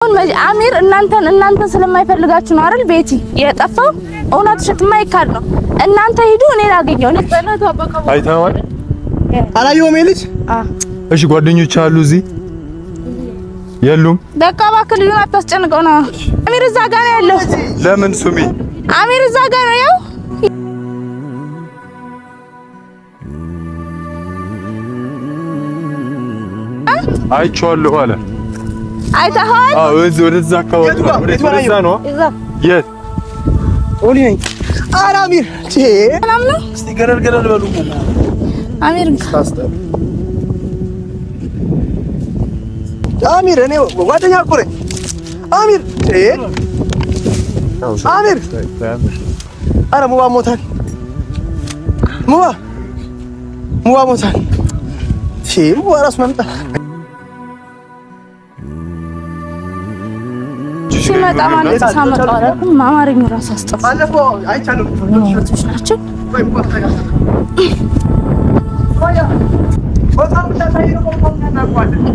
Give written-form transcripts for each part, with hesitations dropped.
አሚር እናንተ ስለማይፈልጋችሁ ነው አይደል? ቤቲ የጠፋው እውነት የማይካድ ነው። እናንተ ሂዱ፣ እኔ ላገኘው ነው። አይተኸዋል? አላየሁም። ልጅ እሺ፣ ጓደኞች አሉ እዚህ የሉም? በቃ እባክህ ልጁን አታስጨንቀው ነው። አሚር እዛ ጋር ነው ያለው። ለምን ሱሚ? አሚር እዛ ጋር ነው ያው። አይቼዋለሁ አለ። አይተኸዋል? አዎ፣ እዚህ ወደዛ አካባቢ ነው። ወደዛ ነው። የት? ኦሊ ነኝ። ኧረ አሚር ሰላም ነው? እስቲ ገረል በሉ። አሚር አሚር እኔ ጓደኛ እኮ ነኝ። አሚር አሚር ኧረ ሙባ ሞታል። ሙባ ሞታል። ሙባ እራሱ መምጣ ሲመጣ ማለት ሳመጣው አላልኩም። አማርኛ ራስ አስጠፋ ባለፈው አይቻለሁ። ሞቶች ናቸው።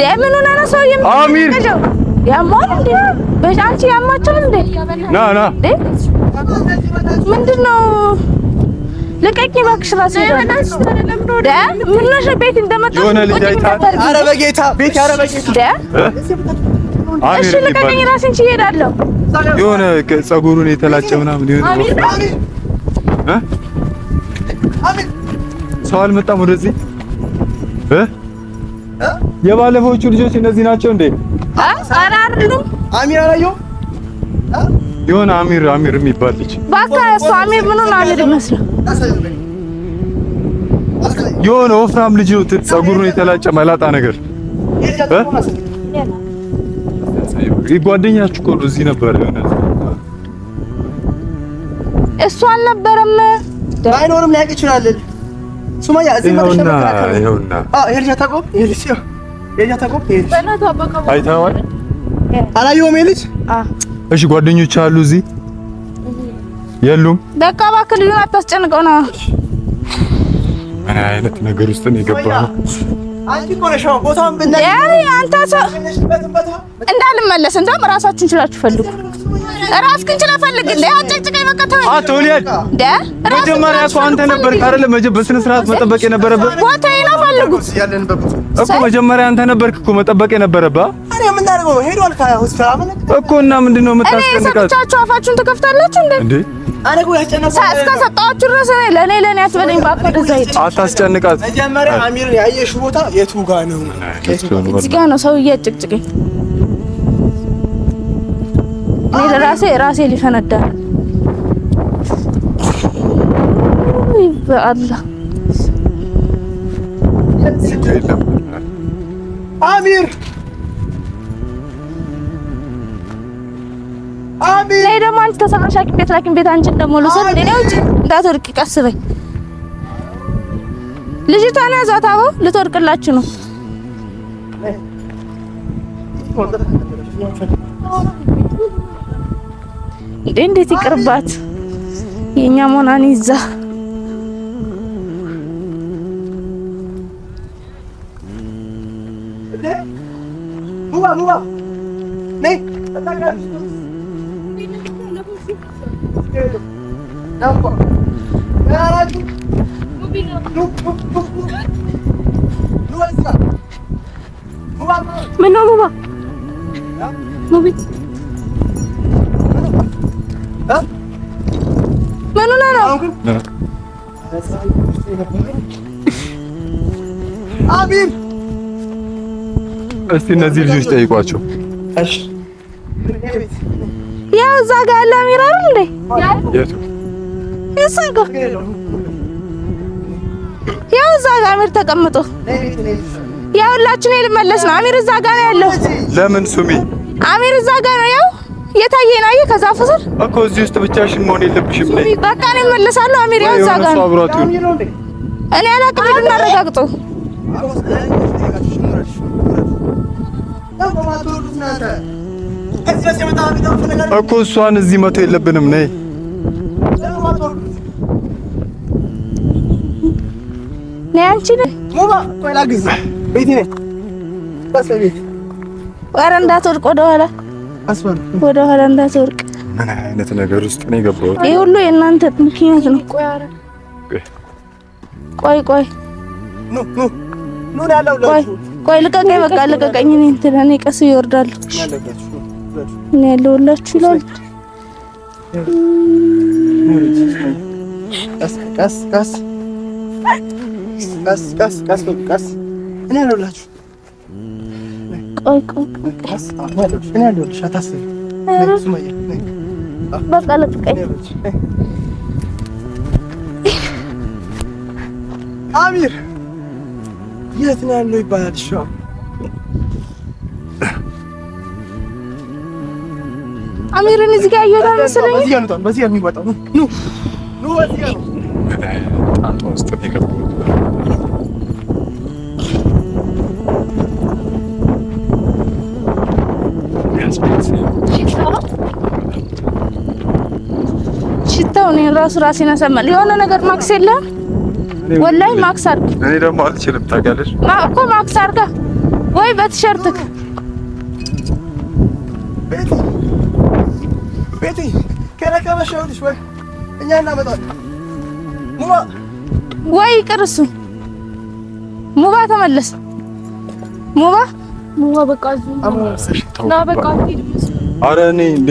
ደምን ሆነ ነው ሰው የሚለው ያማል እንዴ? በጃንቺ ያማቸው እንዴ? ና ምንድነው? ልቀቂ እባክሽ። ራስ ምን ነው ቤት እንደመጣ የሆነ ልጅ አይታ። ኧረ በጌታ ቤት ኧረ በጌታ እሺ ልቀቂኝ፣ ራሴን ችዬ እሄዳለሁ። የሆነ ፀጉሩን የተላጨ ምናምን የሆነ ሰው አልመጣም ወደዚህ። የባለፈዎቹ ልጆች እነዚህ ናቸው እንዴ? ኧረ አይደሉም። አሚር አላየሁም። የሆነ አሚር የሚባል ልጅ እባክህ። እሱ አሚር ምን ነው አለ ይመስል የሆነ ወፍራም ልጅ ነው፣ ፀጉሩን የተላጨ መላጣ ነገር። ጓደኛችሁ እኮ ነው። እዚህ ነበር የሆነ እሱ አልነበረም። ባይኖርም ሊያውቅ ይችላል። ሱማያ እዚህ ማለት ነው። ይኸውና ይሄ ልጅ ታቆም አይተኸዋል? አላየሁም። ልጅ እሺ፣ ጓደኞች አሉ እዚህ የሉም? በቃ እባክህ ልጁን አታስጨንቀው ነው። ምን አይነት ነገር ውስጥ ነው የገባው? አንቺ እኮ ነሽ ቦታውን ብናይ አንተ ሰው እንዳልመለስ እንደውም ራሳችሁን ችላችሁ ፈልጉ። ራስህን ችለህ ፈልግ። እንደ አጨቅጭቀኝ በቃ ተወኝ። አትወልድ መጀመሪያ እኮ አንተ ነበርክ አይደል? በስነ ስርዓት መጠበቅ የነበረብህ ቦታዬን ነው ፈልጉት እኮ መጀመሪያ አንተ ነበርክ እኮ መጠበቅ የነበረብህ። እኔ ምን አደረገው? ሄዷል ከሆስፒታል እኮ እና ምንድነው የምታስጨንቃት? ሰጣችሁ አፋችሁን ትከፍታላችሁ እንዴ? አረጉ ያስጨነቀው እስከሰጣችሁ ድረስ ለኔ አትበለኝ እባክህ። ወደዛ ሂድ። አታስጨንቃት። መጀመሪያ አሚር ያየሽ ቦታ የቱ ጋር ነው? እዚህ ጋር ነው ሰው እያጨቅጭቀኝ። እኔ ለራሴ ሊፈነዳ በአላህ አሚር ላይ ደግሞ አንቺ ተሰራሽ ሐኪም ቤት አንቺ ደግሞ ልሰድ እንዴ ነው እንዳትወርቂ ቀስ በይ። ልጅቷን ያዛት። አዎ ልትወርቅላችሁ ነው። እንዴት ይቅርባት የኛ ሞናን ይዛ ሙባ ነይ ምነው ሙባ ሙቢት ምን ሆነህ ነው? አሚር እስቲ እነዚህ ልጆች ጠይቋቸው። እሺ ያው እዛ ጋር ያለ አሚር አይደል እንዴ? የቱ? እዛ ጋር ያው እዛ ጋር አሚር ተቀምጦ ያው ሁላችንም ልመለስ ነው። አሚር እዛ ጋር ነው ያለው። ለምን ሱሚ? አሚር እዛ ጋር ነው ያው የታየኝ ነው። ከዛፉ ስር እኮ እዚህ ውስጥ ብቻሽን መሆን የለብሽም። ነይ በቃ እኔ እመለሳለሁ። አሚር ያው እዛ ጋር ነው። እኔ አላውቅም። ሂዱና አረጋግጡ። እኮ እሷን እዚህ መቶ የለብንም። ነይ ነይ አንቺ ነይ ሙባ ቆይ ላግዝ ቤቴ ነኝ። በሰቤት ኧረ እንዳትወድቅ ወደ ኋላ አስፈር ወደ ኋላ እንዳትወርቅ። ምን አይነት ነገር ውስጥ ነው የገባሁት? ይሄ ሁሉ የእናንተ ምክንያት ነው። ቆይ ኑ ያለው ቆይ ልቀቀኝ፣ በቃ ልቀቀኝ። እኔ ቀስ ይወርዳሉ። እኔ ያለሁላችሁ ይላል። ቀስ እኔ ያለሁላችሁ። ቆይ እኔ ያለሁልሽ፣ አታስቢ። በቃ ልቀቀኝ። አሚር የት ነው ያለው ይባላል? እሺ አሚርን እዚህ ጋር ያየሁት መሰለኝ። በዚህ ጋር የሚወጣው ኑ በዚህ ጋር ነው። አንተ ውስጥ ነው የገባሁት። ሽታው እኔ ራሴን ያሰማል። የሆነ ነገር ማክስ የለም ወላሂ ማክስ አድርግ። እኔ ደግሞ አልችልም ታውቂያለሽ እኮ ማክስ አድርጋ ወይ በቲሸርትክ ቤቲ ከረከበሽ ይኸውልሽ፣ ወይ እኛ እናመጣለን። ወይ ይቅር እሱ ሙባ ተመለስ። ሙባ በቃ ና በቃ ኧረ እኔ እንዴ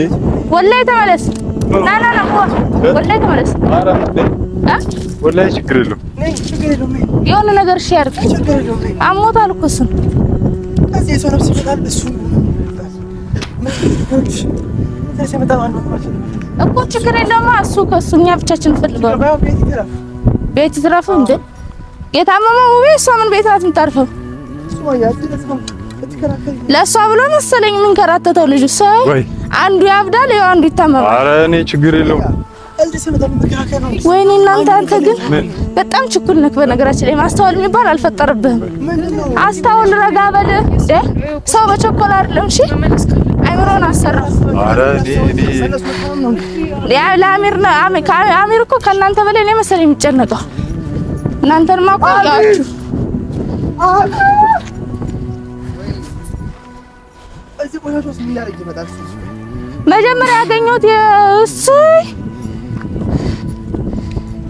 ወላሂ ተመለስ። ና ሙባ ወላሂ ተመለስ። ኧረ እንዴ ወላሂ ችግር የለውም። የሆነ ነገር እሺ ያድርግ። አሞታል እኮ እሱን እዚህ ሰው ነፍስ ይፈታል። እሱ እኮ ችግር የለውም። እሱ ከእሱ እኛ ብቻችን እንፈልገዋለን። ቤት ትረፍ እንዴ የታመመው ውቤ እሷ ምን ቤት ናት የምታርፈው? ለእሷ ብሎ መሰለኝ የምንከራተተው ልጅ እሷ አንዱ ያብዳል፣ ያው አንዱ ይታመማል። ኧረ እኔ ችግር የለውም። ወይኔ እናንተ አንተ ግን በጣም ችኩል ነህ። በነገራችን ላይ ማስተዋል የሚባል አልፈጠረብህም። አስተውል፣ ረጋ በል እንዴ። ሰው በቸኮል አይደለም። እሺ አይምሮን አሰራ። ኧረ እኔ ለአሚር ነው። አሚር እኮ ከእናንተ በላይ እኔ መሰለኝ የሚጨነቀው። እናንተንማ እኮ ያችሁ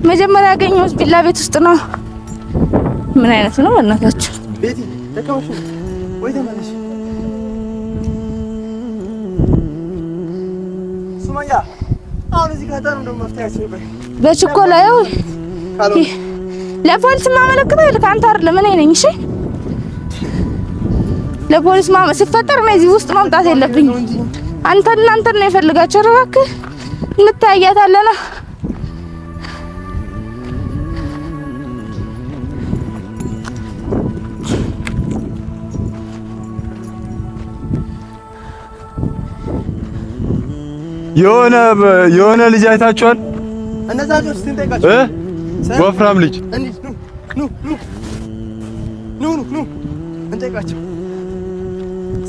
መጀመሪያ ያገኘሁት ቢላ ቤት ውስጥ ነው። ምን አይነት ነው በእናታችሁ? ቤቲ ተከውሽ ወይ ተመለሽ። ሱማያ አሁን እዚህ ጋር ታኑ ደሞ መፍታያችሁ ይበል። በችኮላ ያው ለፖሊስ ማመለከተው ልክ አንተ አይደለም እኔ ነኝ። እሺ ለፖሊስ ሲፈጠር ነው እዚህ ውስጥ ማምጣት የለብኝም። አንተን ነው የፈልጋቸው። እባክህ እንታያታለና የሆነ ልጅ አይታችኋል? እነዛ ልጅ ትንጠይቃቸው ወፍራም ልጅ ኑ እንጠይቃቸው።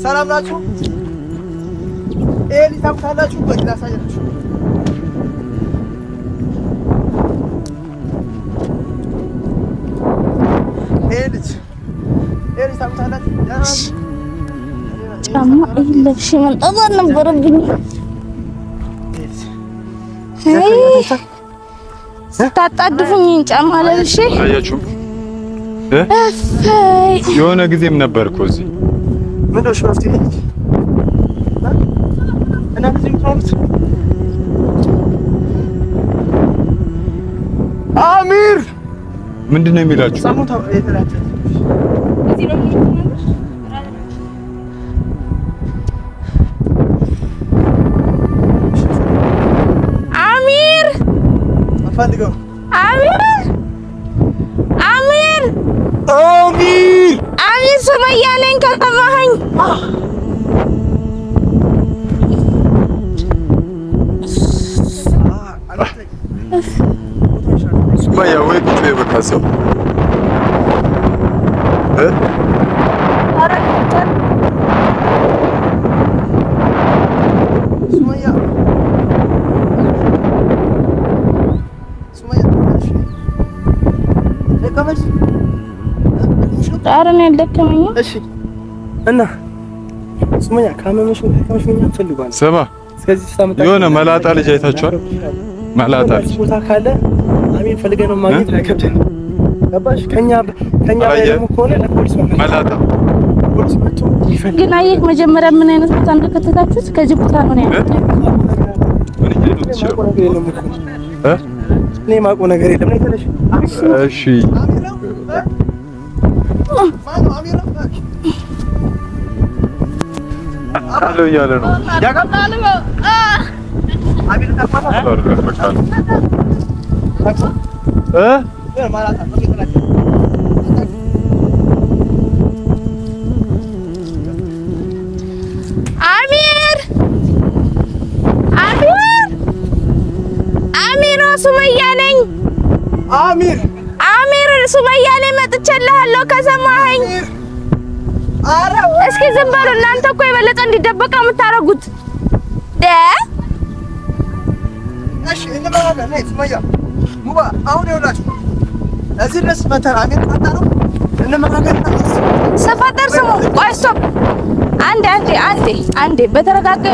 ሰላም ናችሁ? ልጅ ታውቃላችሁ? በግላ ሳያችሁ ልጅ ታውቃላችሁ? ጫማ ለብሼ መምጣት አልነበረብኝም። ስታጣድፉኝ ጫማ ለብሼ አያችሁ። የሆነ ጊዜም ነበር እኮ እዚህ ምንድነው ሾፍቲ እና እዚህ ምትሮምስ አሚር ምንድነው የሚላችሁ? ሳሙታ የተላጨ እዚህ ነው ፈልገው አሚር ሱመያ ነኝ ከሰማኸኝ። ሱመያ ወይ ቁጭ በቃ ሰው ኧረ እኔ አልደከመኝም። እሺ እና ሱመያ ካመመሽ ምን ፈልጓል? ስማ ስለዚህ ሳምንት የሆነ መላጣ ልጅ አይታችኋል? መላጣ ልጅ ቦታ ካለ አሚን ፈልገን ነው ማግኘት አይከብድም። ገባሽ? ከኛ ላይ ደግሞ ከሆነ ለፖሊስ መላጣ ፖሊስ መጥቶ ይፈልግ። ግን አየህ መጀመሪያ ምን አይነት ቦታ እንደከተታችሁት ከዚህ ቦታ ነው ያለው። እኔ የማውቀው ነገር የለም። እሺ አሎ እያለ ነው አሚር ሱመያ ነኝ። አሚር ሱመያ ነኝ። መጥቼልሃለሁ ከሰማኸኝ። እስኪ ዝም በሉ እናንተ እኮ የበለጠ እንዲደበቃ የምታረጉት እሺ እንባላለን። ነይ ሱመያ ሙባ አሁን ይኸውላችሁ እዚህ ድረስ መተን አሚር ታጣ ነው እንመካከል። ስፈጠር ስሙ ቆይ ስቶፕ አንዴ በተረጋጋ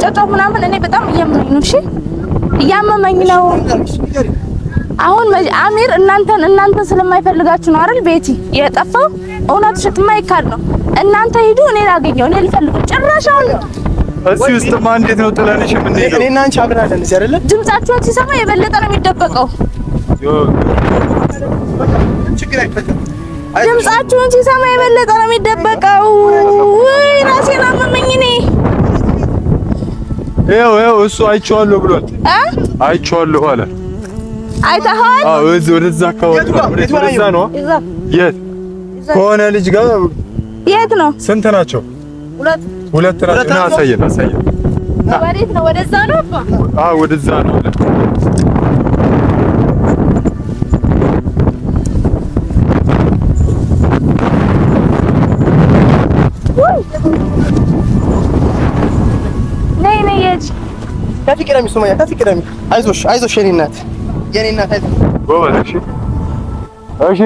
ጨጫው ምናምን እኔ በጣም እያመመኝ ነው። እሺ እያመመኝ ነው። አሁን አሚር እናንተ ስለማይፈልጋችሁ ነው አይደል ቤቲ የጠፋው? እውነት ሽጥማ ይካድ ነው። እናንተ ሂዱ፣ እኔ ላገኘው፣ እኔ ልፈልግ። ጭራሽ አሁን እዚህ ውስጥማ እንዴት ነው ጥለንሽ የምንሄደው? እኔና አንቺ አብረን አለን እዚህ አይደለ? ድምጻችሁን ሲሰማ የበለጠ ነው የሚደበቀው። ችግር አይፈጠርም። ድምጻችሁን ሲሰማ የበለጠ ነው የሚደበቀው። ወይ ራሴን አመመኝ እኔ። ይኸው እሱ አይቼዋለሁ ብሏል። አይቼዋለሁ አለ። አይተኸዋል? አዎ እዚህ ወደዛ አካባቢ ወደዛ ነው። የት ከሆነ ልጅ ጋር የት ነው? ስንት ናቸው? ሁለት ናቸው። ና አሳየን። ወዴት ነው? ወደዛ ነው አባ? አዎ ወደዛ ነው አለ። ነይ የት ከፊቅረሚ ሱመያ ከፊቅረሚ አይዞሽ የኔ እናት አይዞሽ። ጎበዝ እሺ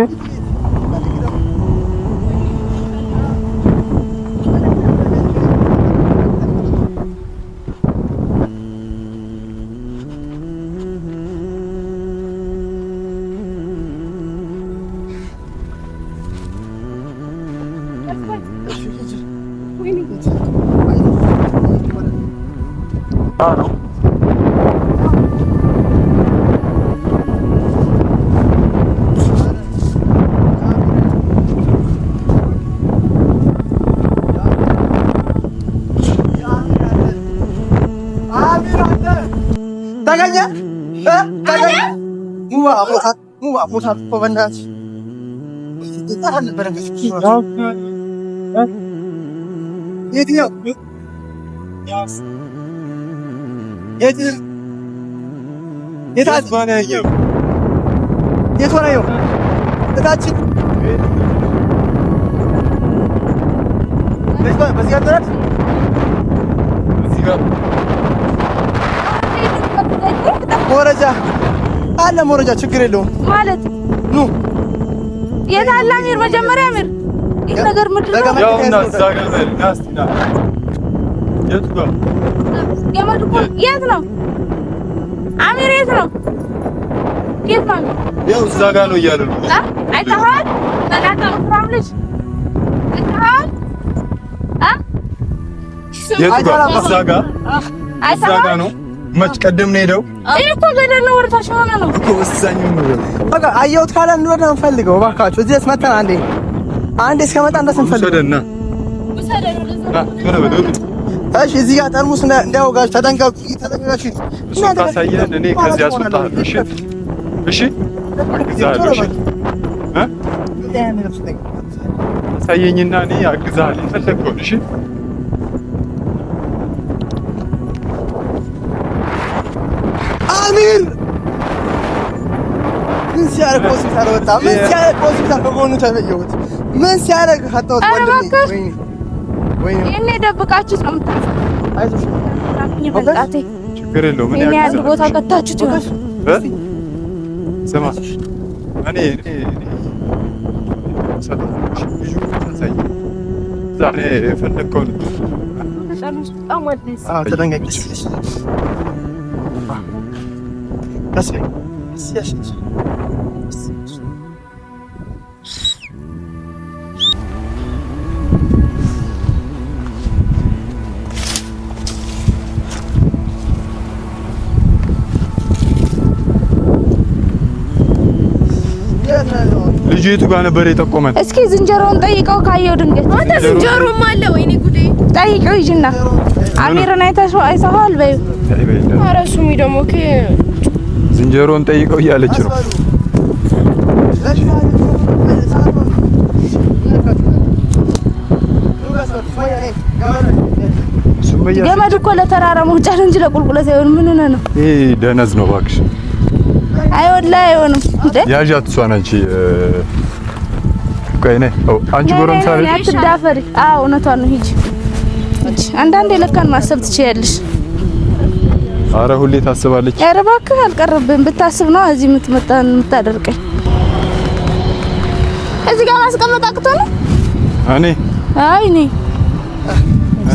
መረጃ ችግር የለውም ማለት ኑ የት አለ አሚር? መጀመሪያ አሚር ይሄ ነገር ምንድን ነው? ያውና እዛ ጋር ናስቲና የት ጋር የት ነው አሚር? የት ነው? ያው እዛ ጋር ነው እያሉ ነው። አይተኸዋል? በላታ ፍራም ልጅ አይተኸዋል? የት ጋር? እዛ ጋር ነው። መች ቀደም ነው ሄደው እኮ ገደል ነው። ወርታሽ ሆነ ነው እኮ ወሳኙ ነው። በቃ አየሁት ካለ እንወዳ እንፈልገው እባካችሁ። እዚህ መተን አንዴ እስከመጣ እንደስንፈልግ እሺ። እዚህ ጋር ጠርሙስ እንዳይወጋችሁ ተጠንቀቃችሁ። እሱ ታሳየን፣ እኔ ከዚህ አስወጣለሁ። እሺ እሺ አግዛለሁ። እሺ ታሳየኝና እኔ አግዛለሁ የፈለግከውን። እሺ አሚር ምን ሲያደርግ ሆስፒታል ወጣ? ምን ሲያደርግ ሆስፒታል ከጎኑ ተለየሁት? ምን ሲያደርግ አጣሁት? ወይኔ እኔ ደብቃችሁት ነው የምታስበው። አይዞሽ በቃቴ ችግር የለውም። እኔ አንድ ቦታ ከታችሁት ይሆናል። ስማ እኔ ሰላም ልጁ ታሳይ ዛሬ የፈለግከውን በጣም አዲስ ተደንጋጭ ከስበይ ሲያሽ ልጁ የቱ ጋር ነበር የጠቆመን? እስኪ ዝንጀሮውን ጠይቀው ካየው ድንገት አንተ ዝንጀሮም አለ። ወይኔ ጉዴ! ጠይቀው ይጅና አሚርን አይተኸዋል በይው። ኧረ እሱም ደግሞ ዝንጀሮውን ጠይቀው እያለች ነው። ገመድ እኮ ለተራራ መውጫ ነው እንጂ ለቁልቁለት አይሆንም። ምን ሆነ ነው? ይሄ ደነዝ ነው እባክሽ። አይወላ አይሆንም እንዴ? ያዣት እሷን አንቺ ቆይ ነይ። አንቺ ጎረምሳ ነሽ አትዳፈሪ። አዎ እውነቷን ነው። ሂጂ አንዳንዴ ለካን ማሰብ ትችያለሽ። አረ ሁሌ ታስባለች። ኧረ እባክህ አልቀረብህም። ብታስብ ነው እዚህ የምታደርቀኝ። እዚህ ጋር ማስቀመጥ አቅቶ ነው። እኔ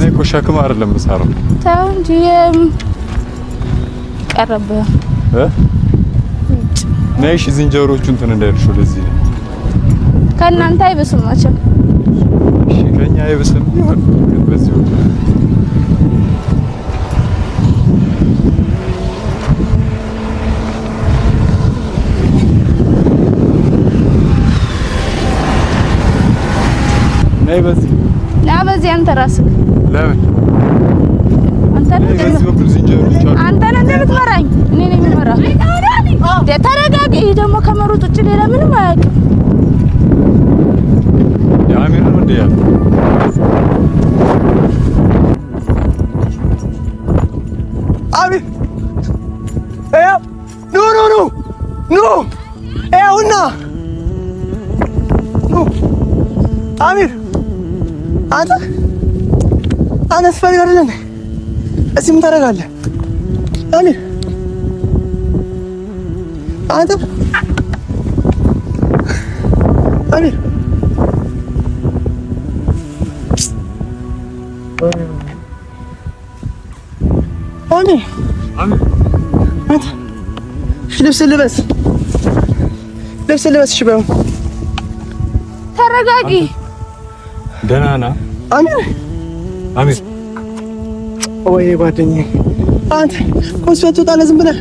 እኮ ሸክም አይደለም የምሰራው። ተው እንጂ ቀረብህ ነይሽ ዝንጀሮቹ እንትን እንዳይልሽ ወደዚህ ከእናንተ አይብስም መቼም። እሺ ከኛ አይብስም ይሁን ግን በዚህ ወጥ ነይ በዚህ በዚህ አንተ ራስህ ለምን አንተ በዚህ በኩል ዝንጀሮች አሉ። አንተ ነህ እንደምትመራኝ እኔ ነኝ የምመራው። ተረጋጊ። ደግሞ ከመሩጥ ውጭ ሌላ ምንም አያውቅም። የአሚር ነው እንዴ ያለው? አሚር ኖ ይኸውና አሚር አንተ ስፈልግ አይደለም እዚህ ምን ታደርጋለህ? አሚር አንተ አሚር አንተ ልብስ ልበስ እሺ በይው። ተረጋጊ። ደህና ነህ አሚር? ወይኔ ጓደኛዬ አንተ ኮስፈቱ ጣለ ዝም ብለህ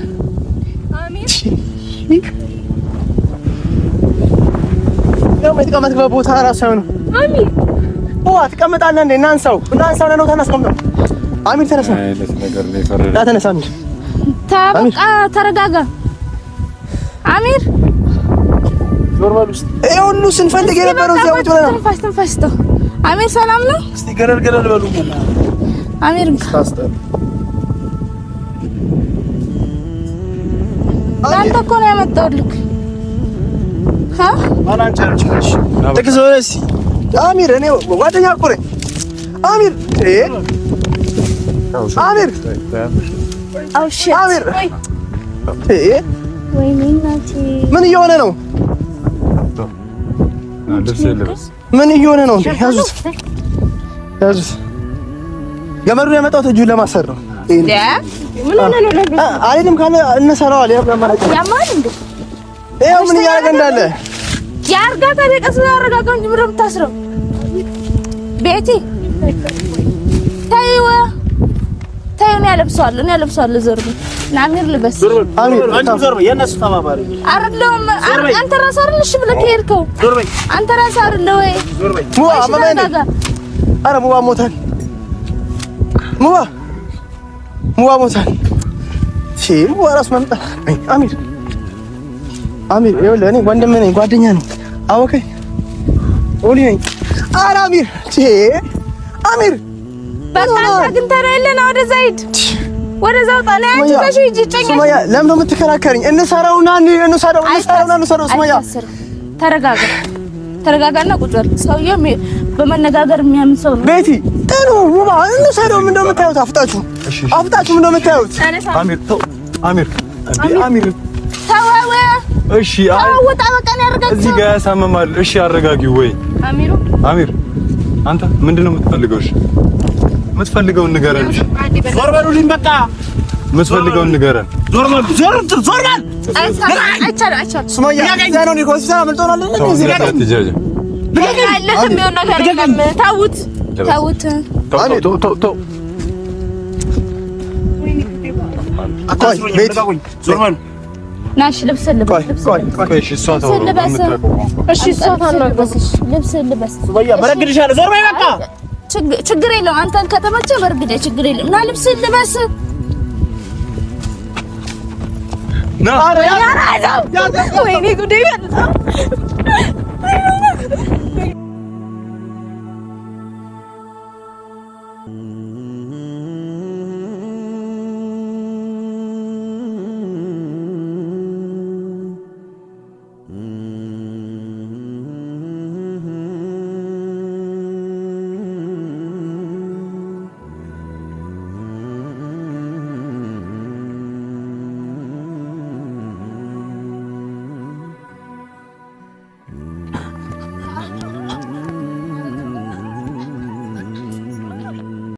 ያው የተቀመጥክበት ቦታ እራሱ አይሆንም። አሚር ትቀመጣለህ እንዴ? እናንሳው ነው ተነስቀምጠው። አሚር ተነሳ። ነገር ነው የፈረደ። ተነሳ አሚር። በቃ ተረጋጋ አሚር። ዞር በል ውስጥ ይሄ ሁሉ ስንፈልግ የነበረው እዚያ ቁጭ ብለህ ነው። ትንፋሽ ተው አሚር። ሰላም ነው? እስቲ ገለል በሉ አሚር። አንተ እኮ ነው ያመጣሁልህ። ማላንቻለሽ ተከዘውስ አሚር። እኔ ጓደኛ እኮ ነኝ አሚር። አሚር አሚር ወይኔ እናቴ ምን እየሆነ ነው? ምን እየሆነ ነው? ያዙት። ገመዱን ያመጣሁት እጁን ለማሰር ነው። ምን ሆነ ነው? አልሄድም ካለ እንሰራዋል። ያማል እንዴ? ይኸው ምን እያደረገ እንዳለ ያርጋታ ደቀስ ያረጋጋው እንጂ ምንም ታስረው ቤቲ ታይዋ ታይውን ያለብሰዋል። ዞር በል አሚር። ልበስ አሚር። ዞር በል የነሱ ተባባሪ አይደለም። አንተ ራስህ አይደል እሺ ብለህ ከሄድከው? ዞር በል አንተ ራስህ አይደል ወይ? ዞር በል ሙባ ማማንደ አረ ሙባ ሞታል። ሙባ ሞታል። ሙባ ራስ መምጣ አሚር ይኸውልህ እኔ ወንድምህ ነኝ፣ ጓደኛ ነኝ። አወቀኝ ኦሊ ነኝ። ኧረ አሚር በቃ አንተ ግን ተረለና ወደዛ ሂድ፣ ወደዛው ጣላ። አንቺ ከሺ ሂጂ። ሱማያ ለምን ነው የምትከራከሪኝ? እንሰራውና ሱማያ ተረጋጋና ቁጭ በል። ሰውዬው በመነጋገር የሚያምን ሰው ነው። ቤቲ ጥሩ ሙባ እንሰራው። ምን እንደምታዩት አፍጣችሁ ምን እንደምታዩት አሚር ተው። አሚር ተወው። እሺ ወጣ በቃ ነው ያረጋጋው። እዚህ ጋር ያሳመማል። እሺ አረጋጊው ወይ አሚር አንተ ምንድነው የምትፈልገው? እሺ የምትፈልገውን ንገረን። ዞር በሉልኝ በቃ የምትፈልገውን ንገረን። ዞር በል አይቻልም ሱመያ ያለው ነው ሆስፒታል አመልጦናል እንደዚህ ነገር ታውት ዞር በል ናሽ ልብስ ልበስ እሺ እሷ ልብስ ልበስ ሱመያ በረግድሻለሁ ዞር በይ በቃ ችግር የለውም አንተን ከተመቸ በርግደ ችግር የለውም እና ልብስ ልበስ ና ወይኔ ጉዴ በጣም